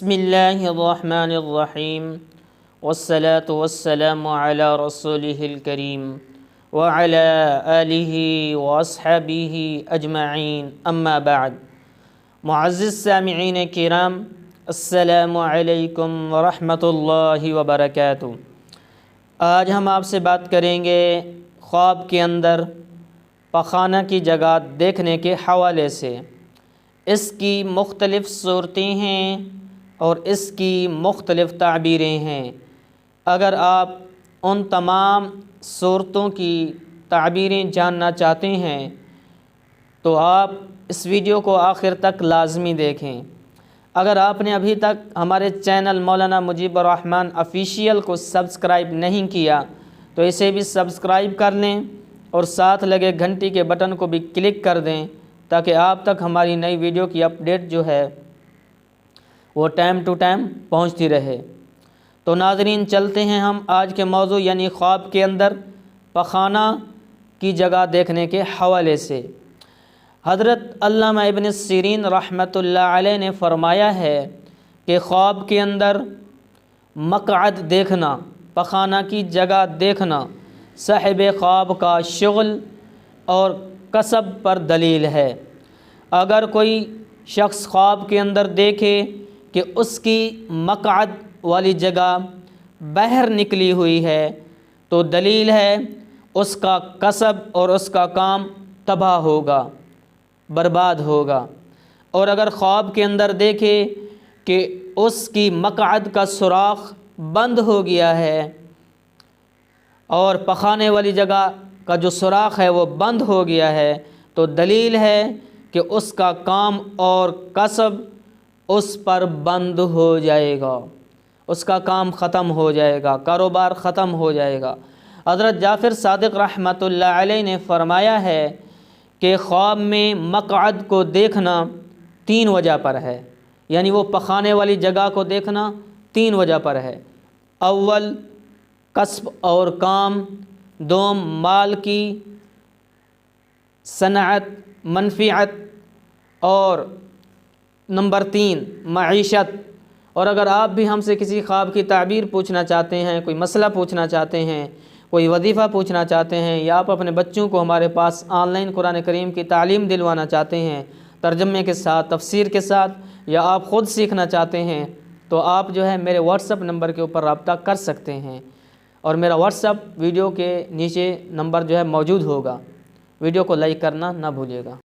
بسم اللہ الرحمن الرحیم والصلاة والسلام علی رسولہ الکریم وعلی آلہ واصحابہ اجمعین اما بعد۔ معزز سامعین کرام، السلام علیکم ورحمۃ اللہ وبرکاتہ۔ آج ہم آپ سے بات کریں گے خواب کے اندر پخانہ کی جگہ دیکھنے کے حوالے سے۔ اس کی مختلف صورتیں ہیں اور اس کی مختلف تعبیریں ہیں۔ اگر آپ ان تمام صورتوں کی تعبیریں جاننا چاہتے ہیں تو آپ اس ویڈیو کو آخر تک لازمی دیکھیں۔ اگر آپ نے ابھی تک ہمارے چینل مولانا مجیب الرحمن آفیشیل کو سبسکرائب نہیں کیا تو اسے بھی سبسکرائب کر لیں اور ساتھ لگے گھنٹی کے بٹن کو بھی کلک کر دیں تاکہ آپ تک ہماری نئی ویڈیو کی اپڈیٹ جو ہے وہ ٹائم ٹو ٹائم پہنچتی رہے۔ تو ناظرین، چلتے ہیں ہم آج کے موضوع یعنی خواب کے اندر پخانہ کی جگہ دیکھنے کے حوالے سے۔ حضرت علامہ ابن سیرین رحمۃ اللہ علیہ نے فرمایا ہے کہ خواب کے اندر مقعد دیکھنا، پخانہ کی جگہ دیکھنا صاحب خواب کا شغل اور کسب پر دلیل ہے۔ اگر کوئی شخص خواب کے اندر دیکھے کہ اس کی مقعد والی جگہ باہر نکلی ہوئی ہے تو دلیل ہے اس کا کسب اور اس کا کام تباہ ہوگا، برباد ہوگا۔ اور اگر خواب کے اندر دیکھے کہ اس کی مقعد کا سوراخ بند ہو گیا ہے اور پخانے والی جگہ کا جو سوراخ ہے وہ بند ہو گیا ہے تو دلیل ہے کہ اس کا کام اور کسب اس پر بند ہو جائے گا، اس کا کام ختم ہو جائے گا، کاروبار ختم ہو جائے گا۔ حضرت جعفر صادق رحمۃ اللہ علیہ نے فرمایا ہے کہ خواب میں مقعد کو دیکھنا 3 وجہ پر ہے، یعنی وہ پخانے والی جگہ کو دیکھنا 3 وجہ پر ہے۔ اول، کسب اور کام، دوم، مال کی صنعت، منفعت، اور نمبر 3 معیشت۔ اور اگر آپ بھی ہم سے کسی خواب کی تعبیر پوچھنا چاہتے ہیں، کوئی مسئلہ پوچھنا چاہتے ہیں، کوئی وظیفہ پوچھنا چاہتے ہیں، یا آپ اپنے بچوں کو ہمارے پاس آن لائن قرآن کریم کی تعلیم دلوانا چاہتے ہیں ترجمے کے ساتھ، تفسیر کے ساتھ، یا آپ خود سیکھنا چاہتے ہیں تو آپ جو ہے میرے واٹس ایپ نمبر کے اوپر رابطہ کر سکتے ہیں، اور میرا واٹس ایپ ویڈیو کے نیچے نمبر جو ہے موجود ہوگا۔ ویڈیو کو لائک کرنا نہ بھولیے گا۔